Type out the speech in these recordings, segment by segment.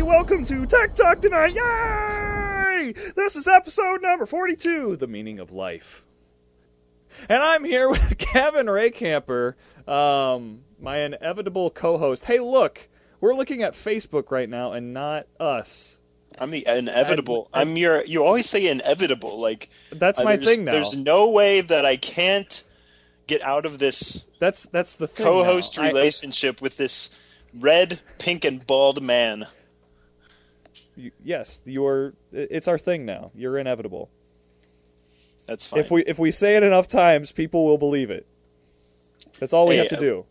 everybody. Welcome to Tech Talk Tonight. Yay! This is episode number 42, The Meaning of Life. And I'm here with Gavin Rehkemper, my inevitable co-host. Hey, look, we're looking at Facebook right now and not us. I'm the inevitable. You always say inevitable. Like that's my thing now. There's no way that I can't get out of this. That's the thing. Co-host relationship with this red, pink, and bald man. Yes, it's our thing now. You're inevitable. That's fine. If we say it enough times, people will believe it. That's all we have to do.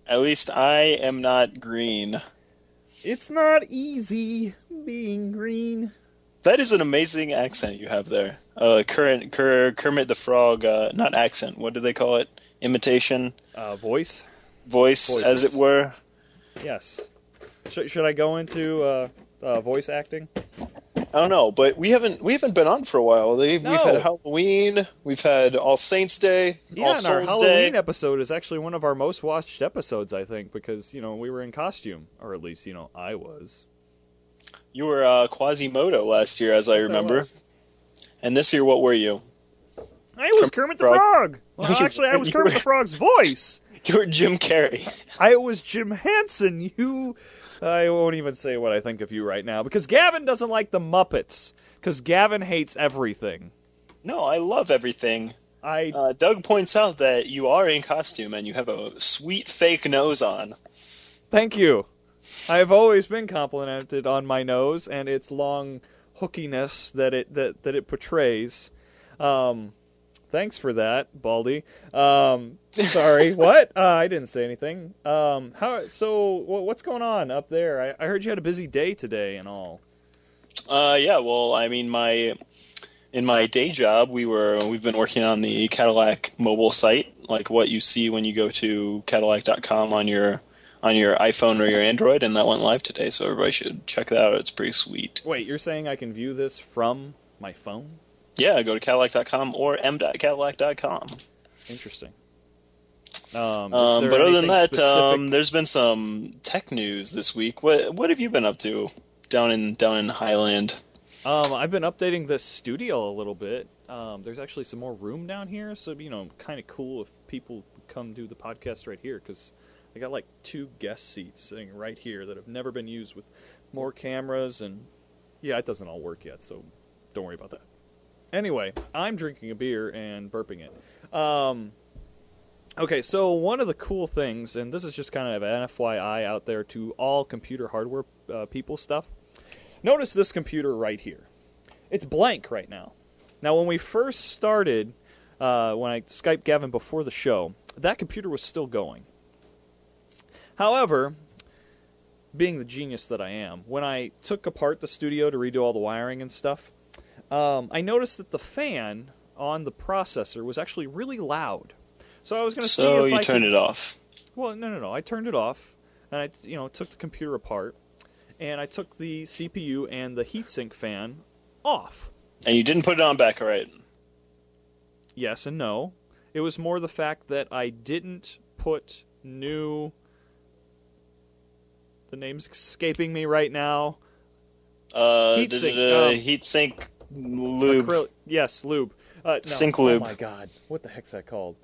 At least I am not green. It's not easy being green. That is an amazing accent you have there. Kermit the Frog, not accent. What do they call it? Imitation. Voice. Voice, as it were. Yes. Should I go into voice acting? I don't know, but we haven't been on for a while. We've had Halloween, we've had All Saints Day, All Souls Day. Our Halloween episode is actually one of our most watched episodes, I think, because we were in costume, or at least I was. You were Quasimodo last year, as I remember. And this year, what were you? I was Kermit the Frog. Well, actually, I was Kermit the Frog's voice. You were Jim Carrey. I was Jim Henson. I won't even say what I think of you right now, because Gavin doesn't like the Muppets, because Gavin hates everything. No, I love everything. Doug points out that you are in costume, and you have a sweet fake nose on. Thank you. I've always been complimented on my nose and its long hookiness that it portrays. Thanks for that, Baldy. Sorry, what? I didn't say anything. What's going on up there? I heard you had a busy day today and all. Yeah, well, I mean, in my day job, we've been working on the Cadillac mobile site, like what you see when you go to Cadillac.com on your iPhone or your Android, and that went live today, so everybody should check that out. It's pretty sweet. Wait, you're saying I can view this from my phone? Yeah, go to Cadillac.com or m.cadillac.com. Interesting. But other than that, there's been some tech news this week. What have you been up to down in Highland? I've been updating the studio a little bit. There's actually some more room down here, so kind of cool if people come do the podcast right here, because I got like 2 guest seats sitting right here that have never been used, with more cameras, and yeah, it doesn't all work yet, so don't worry about that. Anyway, I'm drinking a beer and burping it. Okay, so one of the cool things, and this is just kind of an FYI out there to all computer hardware people stuff. Notice this computer right here. It's blank right now. Now, when we first started, when I Skyped Gavin before the show, that computer was still going. However, being the genius that I am, when I took apart the studio to redo all the wiring and stuff, I noticed that the fan on the processor was actually really loud. So I was going to see if So you turned it off. Well, no. I turned it off, and I took the computer apart, and I took the CPU and the heatsink fan off. And you didn't put it on back, right? Yes and no. It was more the fact that I didn't put new... The name's escaping me right now. Heatsink lube. Yes, lube. No. Sink lube. Oh my god, what the heck's that called?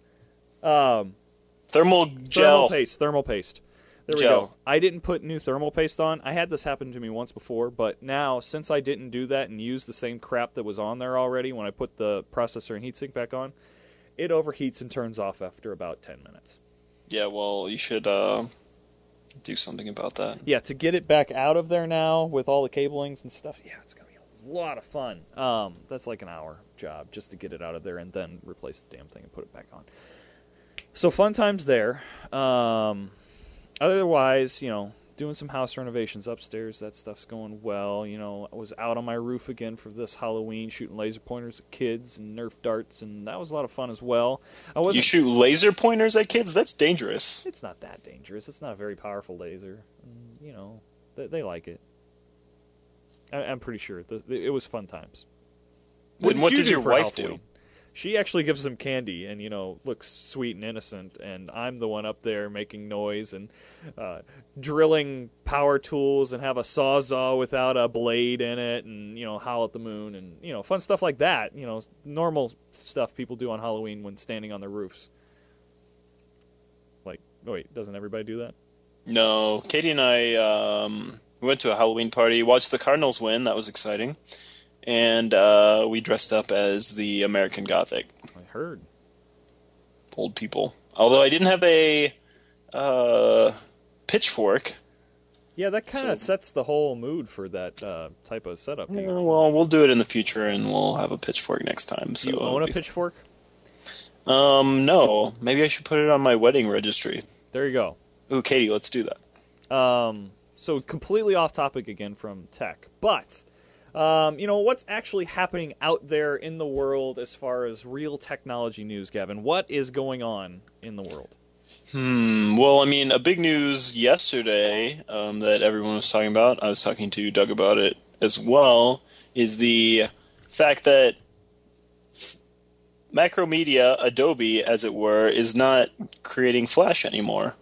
Thermal gel. Thermal paste. There we go. I didn't put new thermal paste on. I had this happen to me once before, but now, since I didn't do that and use the same crap that was on there already when I put the processor and heatsink back on, it overheats and turns off after about 10 minutes. Yeah, well, you should do something about that. Yeah, to get it back out of there now with all the cablings and stuff, yeah, it's going to be a lot of fun. That's like an hour job just to get it out of there and then replace the damn thing and put it back on. So fun times there. Otherwise, doing some house renovations upstairs. That stuff's going well. I was out on my roof again for this Halloween shooting laser pointers at kids and Nerf darts, and that was a lot of fun as well. You shoot laser pointers at kids? That's dangerous. It's not that dangerous. It's not a very powerful laser. They like it. I'm pretty sure. It was fun times. What does your wife do? she actually gives them candy and, looks sweet and innocent, and I'm the one up there making noise and drilling power tools and have a sawzall without a blade in it and, howl at the moon and, fun stuff like that. Normal stuff people do on Halloween when standing on their roofs. Like, oh wait, doesn't everybody do that? No, Katie and I we went to a Halloween party, watched the Cardinals win. That was exciting. And we dressed up as the American Gothic. I heard. Old people. Although I didn't have a pitchfork. Yeah, that kind of sets the whole mood for that type of setup. Yeah, well, we'll do it in the future, and we'll have a pitchfork next time. So you own a pitchfork? No. Maybe I should put it on my wedding registry. There you go. Ooh, Katie, let's do that. So completely off topic again from tech, but what's actually happening out there in the world as far as real technology news, Gavin? What is going on in the world? Well, I mean, a big news yesterday that everyone was talking about, I was talking to Doug about it as well, is the fact that Macromedia, Adobe, as it were, is not creating Flash anymore.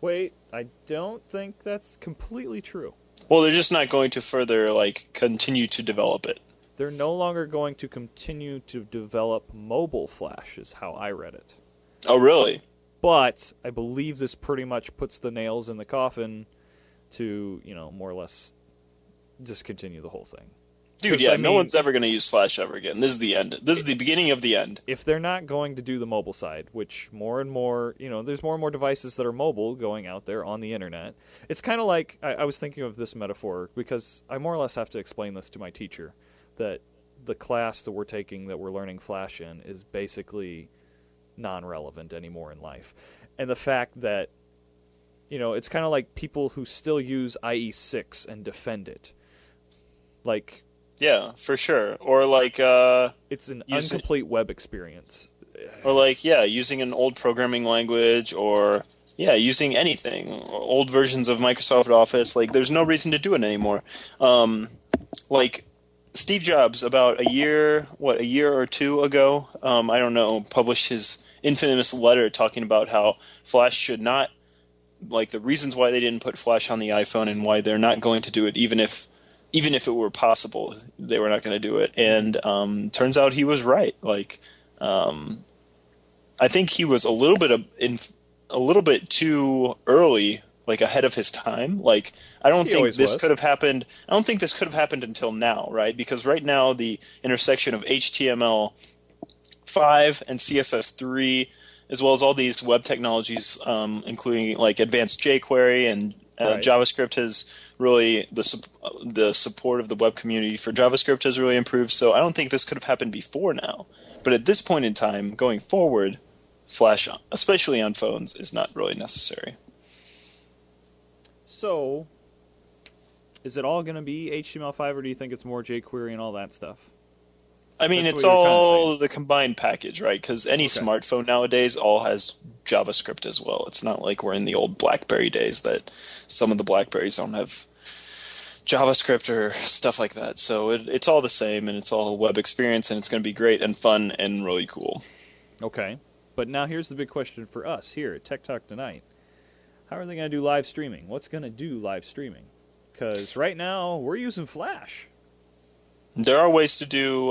Wait, I don't think that's completely true. Well, they're just not going to further, continue to develop it. They're no longer going to continue to develop mobile Flash, is how I read it. Oh, really? But I believe this pretty much puts the nails in the coffin to, more or less discontinue the whole thing. Dude, yeah, no one's ever going to use Flash ever again. This is the end. This is the beginning of the end. If they're not going to do the mobile side, which more and more, there's more and more devices that are mobile going out there on the internet. It's kind of like, I was thinking of this metaphor because I more or less have to explain this to my teacher, that the class that we're taking that we're learning Flash in is basically non-relevant anymore in life. And the fact that, it's kind of like people who still use IE6 and defend it. Yeah, for sure. Or it's an incomplete web experience. Or using an old programming language, or using anything. Old versions of Microsoft Office. There's no reason to do it anymore. Steve Jobs, about a year or two ago, I don't know, published his infamous letter talking about how Flash should not, the reasons why they didn't put Flash on the iPhone and why they're not going to do it, even if it were possible, they were not going to do it. And turns out he was right. I think he was a little bit too early, ahead of his time. I don't think this could have happened. I don't think this could have happened until now, right? Because right now the intersection of HTML5 and CSS3, as well as all these web technologies, including advanced jQuery and right. JavaScript has really the support of the web community for JavaScript has really improved. So I don't think this could have happened before now. But at this point in time, going forward, Flash, especially on phones, is not really necessary. So, is it all going to be HTML5, or do you think it's more jQuery and all that stuff? I mean, it's all the combined package, right? Because any smartphone nowadays all has JavaScript as well. It's not like we're in the old BlackBerry days that some of the BlackBerries don't have JavaScript or stuff like that. So it's all the same, and it's all a web experience, and it's going to be great and fun and really cool. Okay. But now here's the big question for us here at Tech Talk Tonight. How are they going to do live streaming? What's going to do live streaming? Because right now, we're using Flash. There are ways to do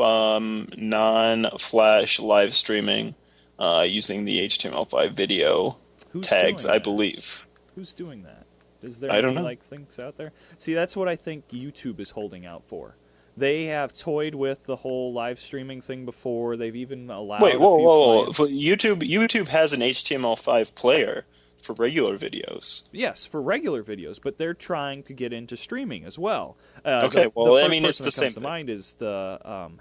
non-Flash live streaming using the HTML5 video tags, I believe. Who's doing that? Is there any things out there? See, that's what I think YouTube is holding out for. They have toyed with the whole live streaming thing before. They've even allowed. Wait, whoa! YouTube has an HTML5 player for regular videos. Yes, for regular videos, but they're trying to get into streaming as well. It's the same thing. To mind is the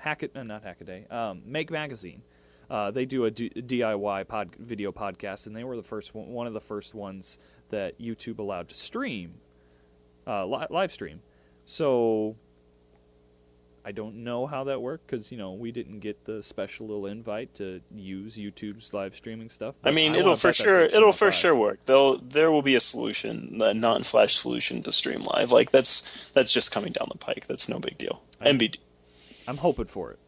Make Magazine. They do a DIY video podcast, and they were one of the first ones that YouTube allowed to stream, live stream. So I don't know how that worked because, we didn't get the special little invite to use YouTube's live streaming stuff. I mean, it'll for sure work. There will be a solution, a non-Flash solution to stream live. That's just coming down the pike. That's no big deal. MBD. I'm hoping for it.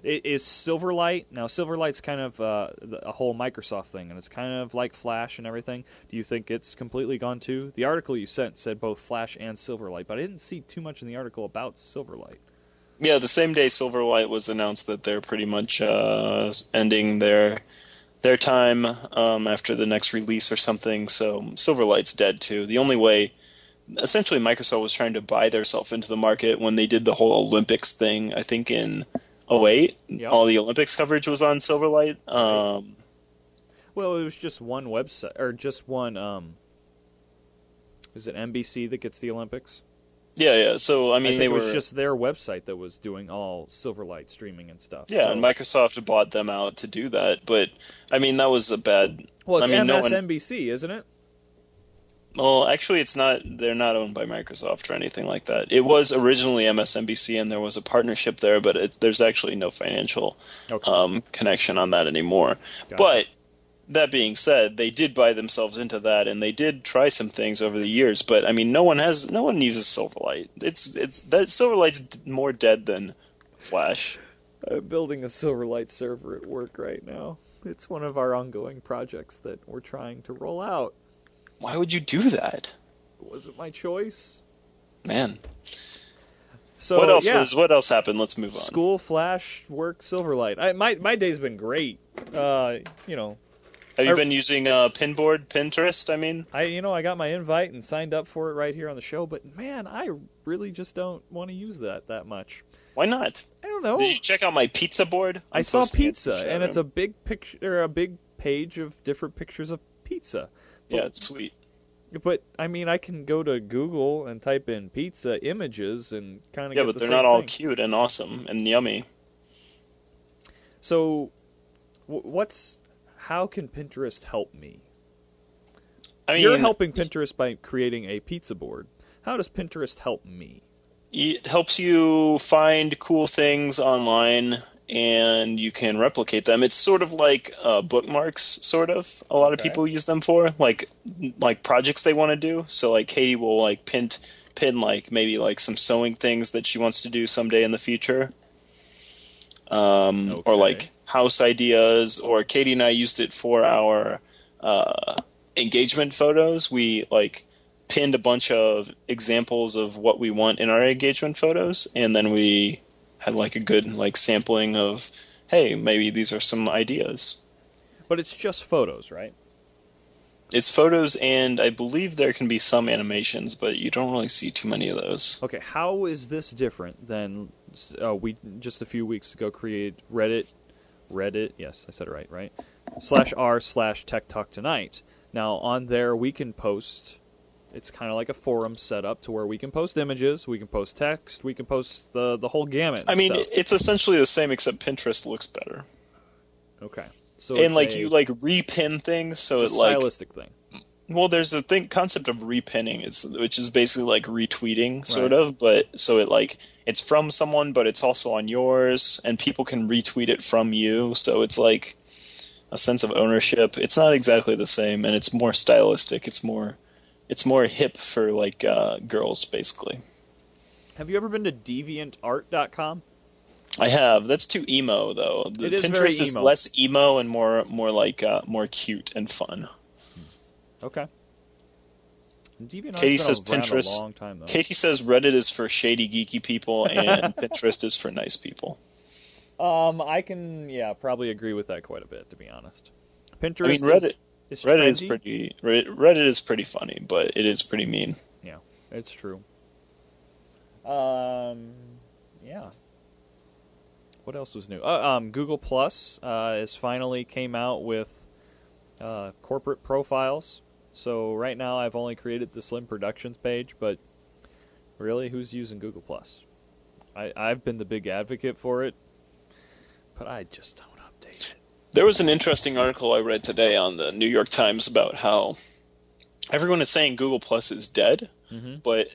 Is Silverlight now? Silverlight's kind of a whole Microsoft thing, and it's kind of like Flash and everything. Do you think it's completely gone too? The article you sent said both Flash and Silverlight, but I didn't see too much in the article about Silverlight. Yeah, the same day Silverlight was announced that they're pretty much ending their time after the next release or something. So Silverlight's dead too. The only way, essentially, Microsoft was trying to buy themselves into the market when they did the whole Olympics thing. I think in '08, Yep. all the Olympics coverage was on Silverlight. Well, it was just one website, or just one. Is it NBC that gets the Olympics? Yeah. So I mean, think they it was were just their website that was doing all Silverlight streaming and stuff. yeah, so. and Microsoft bought them out to do that. But I mean, that was a bad. Well, it's I mean, MSNBC, isn't it? Well, actually, it's not. They're not owned by Microsoft or anything like that. It was originally MSNBC, and there was a partnership there, but there's actually no financial connection on that anymore. Gotcha. But that being said, they did buy themselves into that, and they did try some things over the years. But I mean, no one uses Silverlight. It's that Silverlight's more dead than Flash. I'm building a Silverlight server at work right now. It's one of our ongoing projects that we're trying to roll out. Why would you do that? Was it my choice? Man. So What else yeah. what else happened? Let's move on. School, Flash, work, Silverlight. My day's been great. Have you been using Pinterest, I mean? I got my invite and signed up for it right here on the show, but man, I really just don't want to use that much. Why not? I don't know. Did you check out my pizza board? I saw pizza, and it's a big picture, a big page of different pictures of pizza. Yeah, it's sweet. But I mean, I can go to Google and type in pizza images and kind of yeah, get but the they're same not all thing. cute and awesome and yummy. So, how can Pinterest help me? I mean, You're helping Pinterest by creating a pizza board. How does Pinterest help me? it helps you find cool things online and you can replicate them. It's sort of like bookmarks, sort of. A lot of people use them for like projects they want to do. So like Katie will like pin like maybe like some sewing things that she wants to do someday in the future. Or like house ideas, or Katie and I used it for our engagement photos. We like pinned a bunch of examples of what we want in our engagement photos, and then we had like a good like sampling of, hey, maybe these are some ideas. But it's just photos, right? It's photos, and I believe there can be some animations, but you don't really see too many of those. Okay, how is this different than we just a few weeks ago created Reddit, yes, I said it right, /r/Tech Talk Tonight. Now, on there, we can post, it's kind of like a forum set up to where we can post images, we can post text, we can post the whole gamut. I mean, stuff. it's essentially the same, except Pinterest looks better. Okay. So and like you like repin things, so it's it a like stylistic thing. Well, there's a concept of repinning, which is basically like retweeting, sort of. But so it like it's from someone, but it's also on yours, and people can retweet it from you. So it's like a sense of ownership. It's not exactly the same, and it's more stylistic. It's more hip for like girls, basically. Have you ever been to DeviantArt.com? I have. That's too emo, though. It is Pinterest very is emo. less emo and more like more cute and fun. Okay. DeviantArt's Katie been says around Pinterest. a long time, though. Katie says Reddit is for shady, geeky people, and Pinterest is for nice people. I can probably agree with that quite a bit, to be honest. Pinterest. I mean, Reddit is trendy. Reddit is pretty funny, but it is pretty mean. Yeah, it's true. Yeah. What else was new? Google Plus is finally came out with corporate profiles. So right now I've only created the Slim Productions page, but really, who's using Google Plus? I've been the big advocate for it, but I just don't update it. There was an interesting article I read today on the New York Times about how everyone is saying Google Plus is dead, but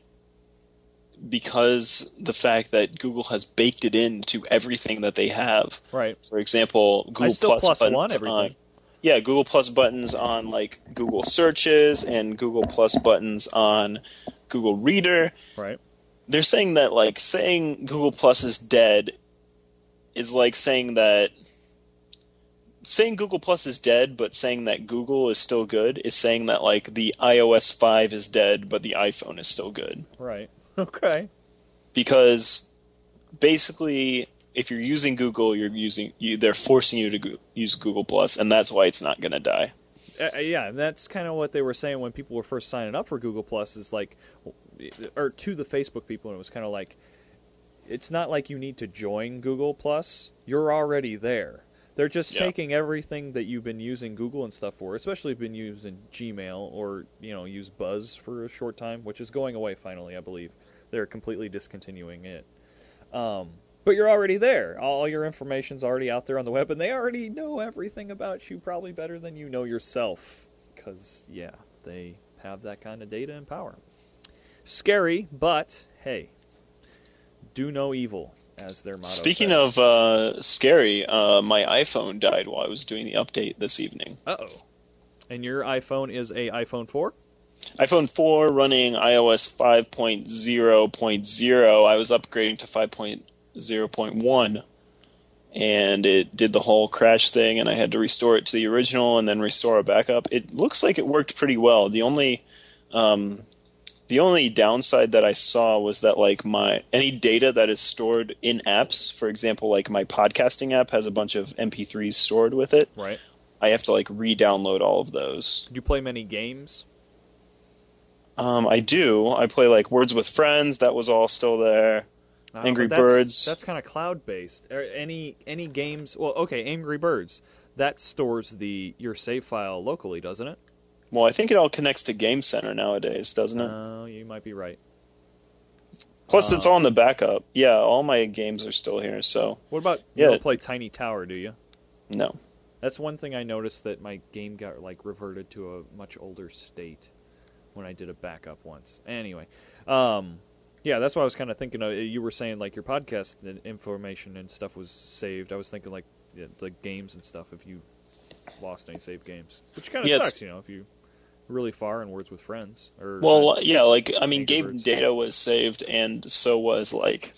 because the fact that Google has baked it into everything that they have. Right. For example, Google I still Plus plus one buttons everything. Google Plus buttons on like Google searches and Google Plus buttons on Google Reader. Right. They're saying that like saying Google Plus is dead is like saying Google Plus is dead, but saying that Google is still good is saying that like the iOS 5 is dead, but the iPhone is still good. Right. Okay. Because basically, if you're using Google, they're forcing you to use Google Plus, and that's why it's not going to die. Yeah, and that's kind of what they were saying when people were first signing up for Google Plus. Is like, or to the Facebook people, and it was kind of like, it's not like you need to join Google Plus. You're already there. They're just taking everything that you've been using Google and stuff for, especially if you've been using Gmail or use Buzz for a short time, which is going away finally, I believe. They're completely discontinuing it. But you're already there. All your information's already out there on the web, and they already know everything about you probably better than you know yourself. Because, they have that kind of data and power. Scary, but, hey, do no evil, as their motto Speaking says. of scary, my iPhone died while I was doing the update this evening. Uh-oh. And your iPhone is a iPhone 4? iPhone 4 running iOS 5.0.0. I was upgrading to 5.0.1, and it did the whole crash thing, and I had to restore it to the original and then restore a backup. It looks like it worked pretty well. The only downside that I saw was that like any data that is stored in apps, for example, like my podcasting app has a bunch of MP3s stored with it. Right. I have to like re-download all of those. Did you play many games? I do. I play like Words with Friends. That was all still there. Angry Birds. That's kind of cloud-based. Any games... Well, okay, Angry Birds. That stores your save file locally, doesn't it? Well, I think it all connects to Game Center nowadays, doesn't it? Oh, you might be right. Plus, it's all in the backup. Yeah, all my games are still here, so... What about... You don't play Tiny Tower, do you? No. That's one thing I noticed, that my game got like reverted to a much older state when I did a backup once. Anyway, that's what I was kind of thinking of. You were saying like your podcast information and stuff was saved. I was thinking like the games and stuff, if you lost any saved games, which kind of sucks, if you really far in Words with Friends. Game data was saved, and so was like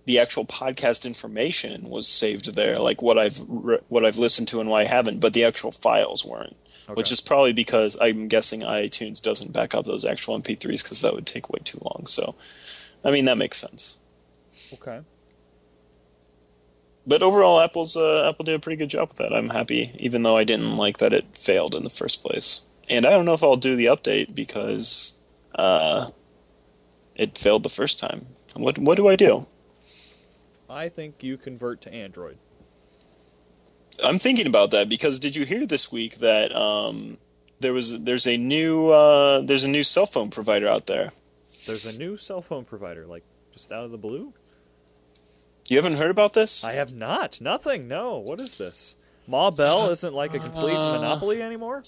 the actual podcast information was saved there, like what I've listened to and what I haven't, but the actual files weren't. Okay. Which is probably because I'm guessing iTunes doesn't back up those actual MP3s, because that would take way too long. So, I mean, that makes sense. Okay. But overall, Apple did a pretty good job with that. I'm happy, even though I didn't like that it failed in the first place. And I don't know if I'll do the update because it failed the first time. What do I do? I think you convert to Android. I'm thinking about that because did you hear this week that there's a new cell phone provider out there? There's a new cell phone provider, like just out of the blue? You haven't heard about this? I have not. Nothing. No. What is this? Ma Bell isn't like a complete monopoly anymore?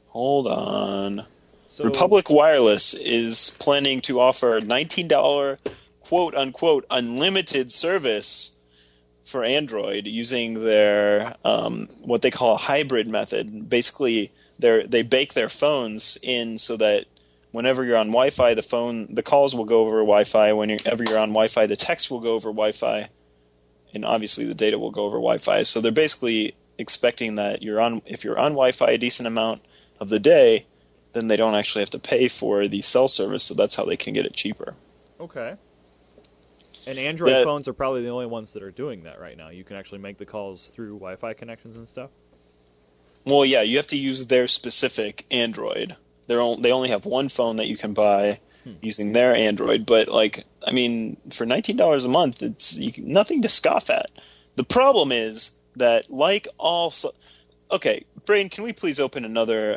Hold on. So, Republic Wireless is planning to offer $19 quote-unquote unlimited service for Android using their what they call a hybrid method. Basically, they bake their phones in so that whenever you're on Wi-Fi, the calls will go over Wi-Fi. Whenever you're on Wi-Fi, the text will go over Wi-Fi, and obviously the data will go over Wi-Fi. So they're basically expecting that if you're on Wi-Fi a decent amount of the day, then they don't actually have to pay for the cell service. So that's how they can get it cheaper. Okay. And Android phones are probably the only ones that are doing that right now. You can actually make the calls through Wi-Fi connections and stuff? Well, yeah, you have to use their specific Android. They only have one phone that you can buy using their Android. But, for $19 a month, it's nothing to scoff at. The problem is that, Okay, Braden, can we please open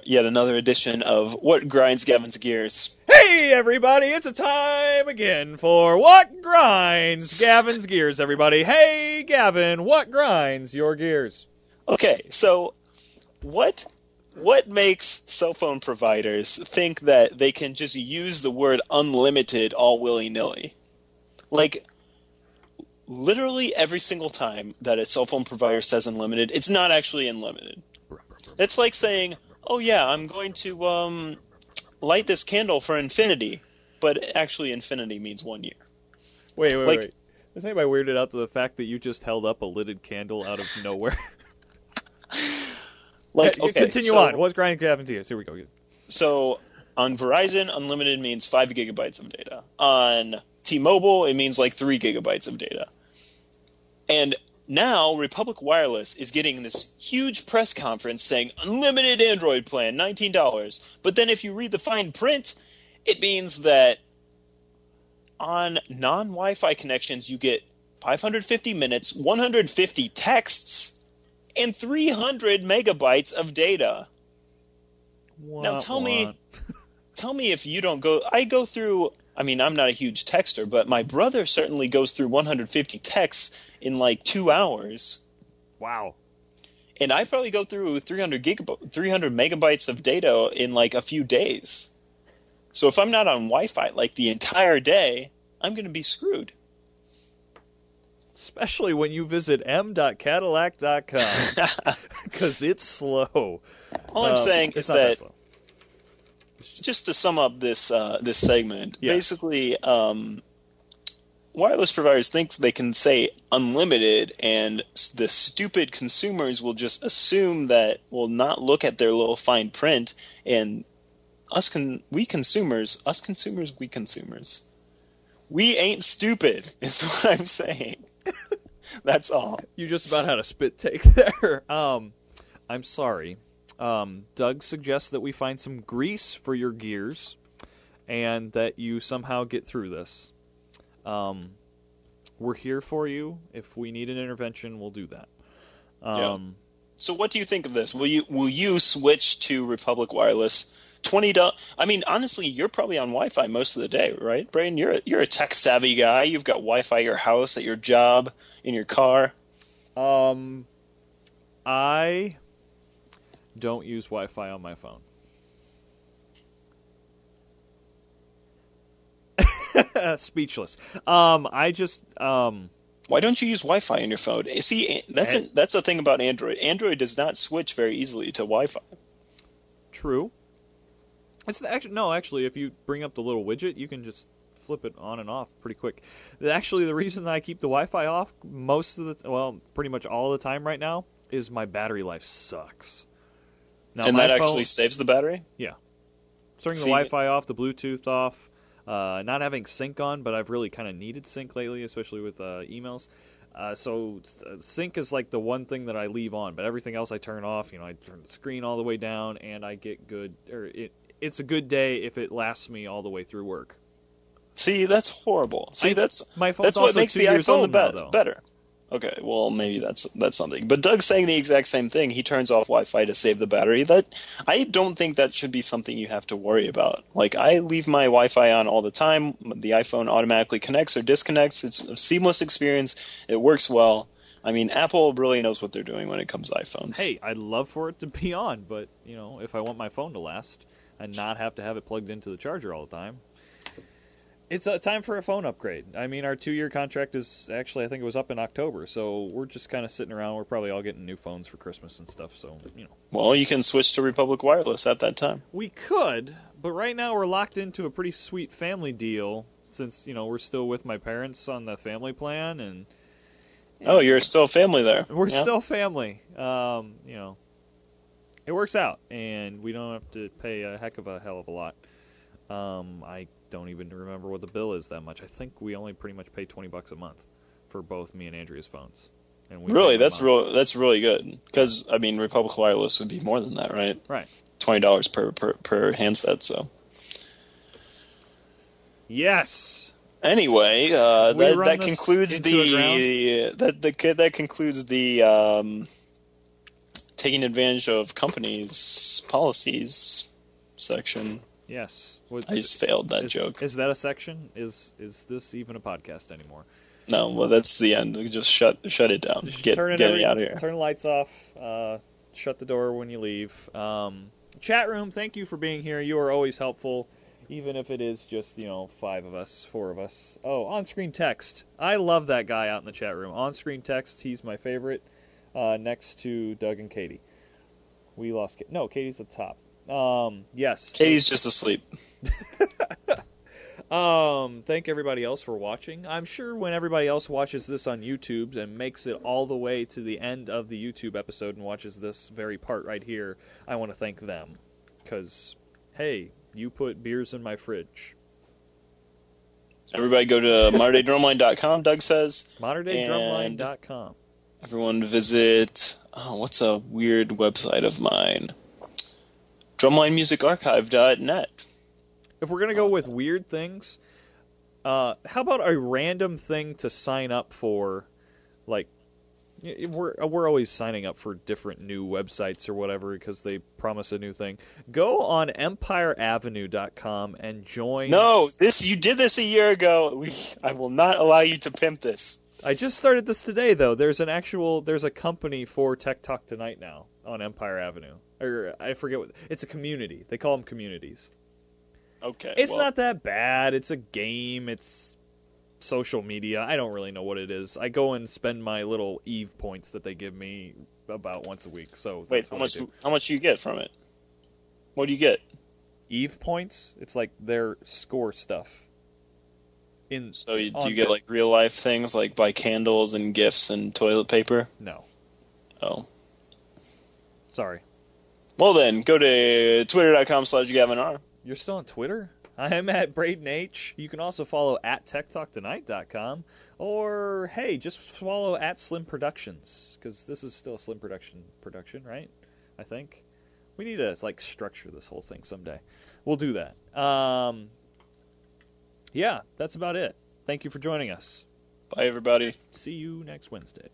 yet another edition of What Grinds Gavin's Gears? Hey, everybody, it's a time again for What Grinds Gavin's Gears, everybody. Hey, Gavin, what grinds your gears? Okay, so what makes cell phone providers think that they can just use the word unlimited all willy-nilly? Literally every single time that a cell phone provider says unlimited, it's not actually unlimited. It's like saying, oh yeah, I'm going to light this candle for infinity, but actually infinity means 1 year. Wait. Is anybody weirded out to the fact that you just held up a lidded candle out of nowhere? Like, okay, continue on. What's grinding Gavin Gears? Here we go. So on Verizon, unlimited means 5 gigabytes of data. On T-Mobile, it means like 3 gigabytes of data. And now Republic Wireless is getting this huge press conference saying unlimited Android plan, $19. But then if you read the fine print, it means that on non-Wi-Fi connections, you get 550 minutes, 150 texts, and 300 megabytes of data. Now tell me if you don't go. I go through. I mean, I'm not a huge texter, but my brother certainly goes through 150 texts in like 2 hours. Wow. And I probably go through 300 megabytes of data in like a few days. So if I'm not on Wi-Fi like the entire day, I'm going to be screwed. Especially when you visit m.cadillac.com, because it's slow. All I'm saying is that slow. Just to sum up this segment, Yeah. basically, wireless providers think they can say unlimited, and the stupid consumers will just assume that, will not look at their little fine print, and we consumers, we ain't stupid, is what I'm saying. That's all. You just about had a spit take there. I'm sorry. Doug suggests that we find some grease for your gears and that you somehow get through this. We're here for you. If we need an intervention, we'll do that. Yeah. So what do you think of this? Will you switch to Republic Wireless? $20. I mean, honestly, you're probably on Wi-Fi most of the day, right, Braden? You're a tech savvy guy. You've got Wi-Fi at your house, at your job, in your car. I don't use Wi-Fi on my phone. Speechless. I just Why don't you use Wi-Fi on your phone? See, that's the thing about Android. Android does not switch very easily to Wi-Fi. True. Actually, if you bring up the little widget, you can just flip it on and off pretty quick. Actually, the reason that I keep the Wi-Fi off pretty much all the time right now is my battery life sucks. Now, and that actually saves the battery? Yeah. Turning the Wi-Fi off, the Bluetooth off, not having sync on, but I've really kind of needed sync lately, especially with emails. So sync is like the one thing that I leave on, but everything else I turn off. I turn the screen all the way down, and I get good. It's a good day if it lasts me all the way through work. See, that's horrible. See, that's what makes the iPhone better. Okay, well, maybe that's something. But Doug's saying the exact same thing. He turns off Wi-Fi to save the battery. I don't think that should be something you have to worry about. Like, I leave my Wi-Fi on all the time. The iPhone automatically connects or disconnects. It's a seamless experience. It works well. I mean, Apple really knows what they're doing when it comes to iPhones. Hey, I'd love for it to be on, but, if I want my phone to last and not have to have it plugged into the charger all the time, it's time for a phone upgrade. I mean, our 2-year contract is actually, I think it was up in October, so we're just kind of sitting around. We're probably all getting new phones for Christmas and stuff, so, Well, you can switch to Republic Wireless at that time. We could, but right now we're locked into a pretty sweet family deal since, we're still with my parents on the family plan, and... Oh, you're still family there. We're still family. It works out, and we don't have to pay a hell of a lot. I don't even remember what the bill is that much. I think we only pretty much pay $20 a month for both me and Andrea's phones. And really, that's really good. Because I mean, Republic Wireless would be more than that, right? Right. $20 per handset. So. Yes. Anyway, that concludes that concludes the taking advantage of companies' policies section. Yes. I just failed that joke. Is that a section? Is this even a podcast anymore? No, well, that's the end. Just shut it down. Get me out of here. Turn the lights off. Shut the door when you leave. Chat room, thank you for being here. You are always helpful, even if it is just 4 of us. Oh, on-screen text. I love that guy out in the chat room. On-screen text, he's my favorite. Next to Doug and Katie. We lost. No, Katie's at the top. Yes. Katie's just asleep. Thank everybody else for watching. I'm sure when everybody else watches this on YouTube and makes it all the way to the end of the YouTube episode and watches this very part right here, I want to thank them. Because, hey, you put beers in my fridge. Everybody go to moderndreydrumline.com, Doug says. moderndreydrumline.com. Everyone visit, what's a weird website of mine? drumlinemusicarchive.net. If we're going to go with weird things, how about a random thing to sign up for? Like, we're always signing up for different new websites or whatever because they promise a new thing. Go on empireavenue.com and join... No, you did this a year ago. I will not allow you to pimp this. I just started this today, though. There's a company for Tech Talk Tonight now on Empire Avenue. Or I forget what... It's a community. They call them communities. Okay. It's not that bad. It's a game. It's social media. I don't really know what it is. I go and spend my little Eve points that they give me about once a week. So wait, how much do you get from it? What do you get? Eve points? It's like their score stuff. So do you get like real life things like buy candles and gifts and toilet paper? No. Oh. Sorry. Well then, go to twitter.com/GavinR. You're still on Twitter? I am at Braden H. You can also follow at TechTalkTonight.com. Or, hey, just follow at Slim Productions. Because this is still a Slim production, right? I think. We need to, like, structure this whole thing someday. We'll do that. Yeah, that's about it. Thank you for joining us. Bye, everybody. See you next Wednesday.